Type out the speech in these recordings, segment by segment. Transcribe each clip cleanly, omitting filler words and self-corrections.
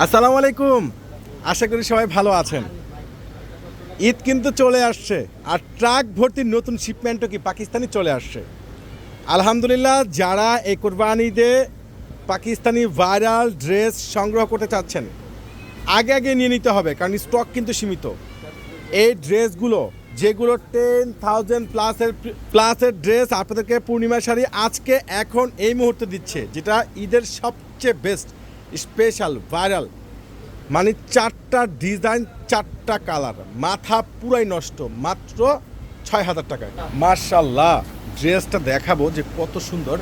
আসসালামু আলাইকুম। আশা করি সবাই ভালো আছেন। ঈদ কিন্তু চলে আসছে আর ট্রাক ভর্তি নতুন শিপমেন্টও কি পাকিস্তানি চলে আসছে। আলহামদুলিল্লাহ, যারা এই কোরবানি ঈদে পাকিস্তানি ভাইরাল ড্রেস সংগ্রহ করতে চাচ্ছেন আগে আগে নিয়ে নিতে হবে, কারণ স্টক কিন্তু সীমিত। এই ড্রেসগুলো যেগুলো 10,000 প্লাসের ড্রেস আপনাদেরকে পূর্ণিমা শাড়ি আজকে এখন এই মুহূর্তে দিচ্ছে, যেটা ঈদের সবচেয়ে বেস্ট স্পেশাল ভাইরাল, মানে 4টা ডিজাইন 4টা কালার, মাথা পুরাই নষ্ট, মাত্র 6,000 টাকায়। মার্শাল্লাহ, ড্রেসটা দেখাবো যে কত সুন্দর।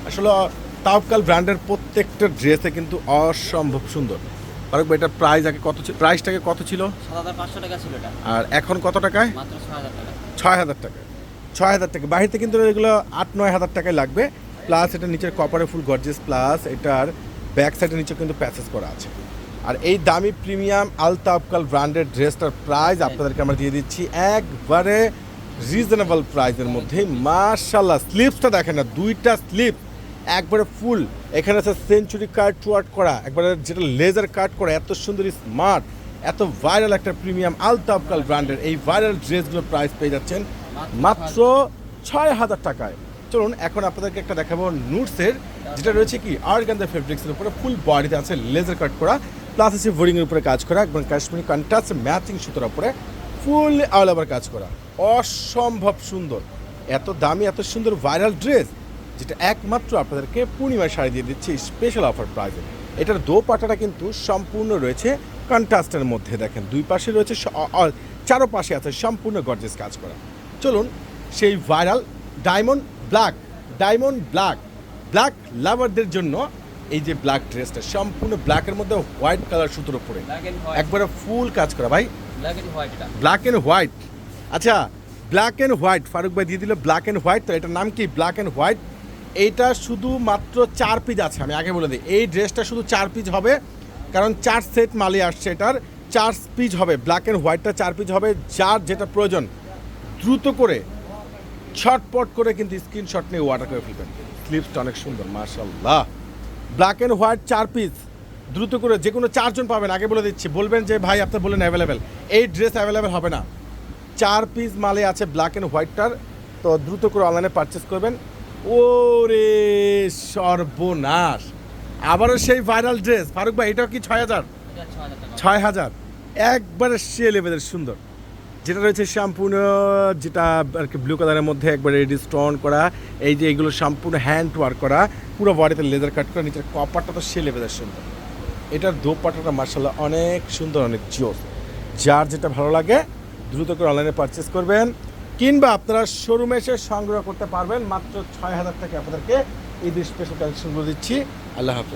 আসলে তাওয়াক্কাল ব্র্যান্ডের প্রত্যেকটা ড্রেসে কিন্তু অসম্ভব সুন্দর। ফারুক ভাই, এটার প্রাইস আগে কত ছিল? প্রাইসটাকে কত ছিল? 7,500 টাকা ছিল এটা, আর এখন কত টাকায়? মাত্র 6,000 টাকা। 6,000 টাকা। 6,000 টাকা বাহিরতে কিন্তু এগুলো 8-9,000 টাকায় লাগবে। প্লাস এটা নিচের কপারে ফুল গর্জিয়াস, প্লাস এটার ব্যাক সাইডের নিচে কিন্তু প্যাসেজ করা আছে। আর এই দামি প্রিমিয়াম আল তাওয়াক্কাল ব্র্যান্ডের ড্রেসটার প্রাইস আপনাদেরকে আমরা দিয়ে দিচ্ছি একবারে রিজনেবল প্রাইসের মধ্যে। মাশাআল্লাহ, স্লিপসটা দেখেন না, দুইটা স্লিপ একবারে ফুল। এখানে আছে সেঞ্চুরি কাট ওয়ার্ক করা, একবারে যেটা লেজার কাট করা, এত সুন্দর স্মার্ট, এত ভাইরাল একটা প্রিমিয়াম আল তাওয়াক্কাল ব্র্যান্ডের এই ভাইরাল ড্রেসগুলোর প্রাইস পেয়ে যাচ্ছেন মাত্র 6,000 টাকায়। চলুন এখন আপনাদেরকে একটা দেখাবো নুটসের, যেটা রয়েছে কি অর্গানজা ফেব্রিক্সের উপরে ফুল বডিতে আছে লেজার কাট করা, প্লাস আছে বোরিংয়ের উপরে কাজ করা, এবং কাশ্মীরি কন্ট্রাস্ট ম্যাচিং সুতোর উপরে ফুল অল ওভার কাজ করা। অসম্ভব সুন্দর, এত দামি এত সুন্দর ভাইরাল ড্রেস, যেটা একমাত্র আপনাদেরকে পূর্ণিমা শাড়ি দিয়ে দিচ্ছি স্পেশাল অফার প্রাইসে। এটার দোপাট্টাটা কিন্তু সম্পূর্ণ রয়েছে কন্ট্রাস্টের মধ্যে, দেখেন দুই পাশে রয়েছে, চারোপাশে আছে সম্পূর্ণ গর্জিয়াস কাজ করা। চলুন সেই ভাইরাল ডায়মন্ড ব্ল্যাক লাভারদের জন্য এই যে ব্ল্যাক ড্রেসটা সম্পূর্ণ ব্ল্যাকের মধ্যে হোয়াইট কালার সুতোর উপরে একবারে ফুল কাজ করা। ভাই, ব্ল্যাক অ্যান্ড হোয়াইট, আচ্ছা ব্ল্যাক অ্যান্ড হোয়াইট ফারুক ভাই দিয়ে দিল ব্ল্যাক অ্যান্ড হোয়াইট। তো এটার নাম কি? Black and white. এইটা শুধু মাত্র 4 পিস আছে, আমি আগে বলে দিই এই ড্রেসটা শুধু 4 পিস হবে, কারণ 4 সেট মালে আসছে, এটার 4 পিস হবে। ব্ল্যাক অ্যান্ড হোয়াইটটা 4 পিস হবে। যার যেটা প্রয়োজন দ্রুত করে ছটপট করে কিন্তু স্ক্রিনশট নিয়ে অর্ডার করে ফেলবেন। স্লিপসটা অনেক সুন্দর মাশাআল্লাহ। ব্ল্যাক অ্যান্ড হোয়াইট 4 পিস, দ্রুত করে যে কোনো 4 জন পাবেন, আগে বলে দিচ্ছি। বলবেন যে ভাই আপনি বললেন অ্যাভেলেবেল, এই ড্রেস অ্যাভেলেবেল হবে না। 4 পিস মালে আছে ব্ল্যাক অ্যান্ড হোয়াইটটার, তো দ্রুত করে অনলাইনে পারচেস করবেন। ওরে সর্বনাশ, আবারও সেই ভাইরাল ড্রেস ফারুক ভাই, এটাও কি 6,000? 6,000 একবারে সে লেভেলের সুন্দর, যেটা রয়েছে সম্পূর্ণ, যেটা আর কি ব্লু কালারের মধ্যে একবারে রেডি স্টোন করা, এই যে এগুলো সম্পূর্ণ হ্যান্ড ওয়ার্ক করা, পুরো বডিতে লেজার কাট করা, নিচের কপারটা তো সে লেভেলের সুন্দর। এটার দোপাট্টাটা মার্শাল্লাহ অনেক সুন্দর, অনেক জোস। যার যেটা ভালো লাগে দ্রুত করে অনলাইনে পারচেস করবেন, কিংবা আপনারা শোরুমে এসে সংগ্রহ করতে পারবেন। মাত্র 6,000 টাকা আপনাদেরকে এই স্পেশাল কালেকশনগুলো দিচ্ছি। আল্লাহ হাফেজ।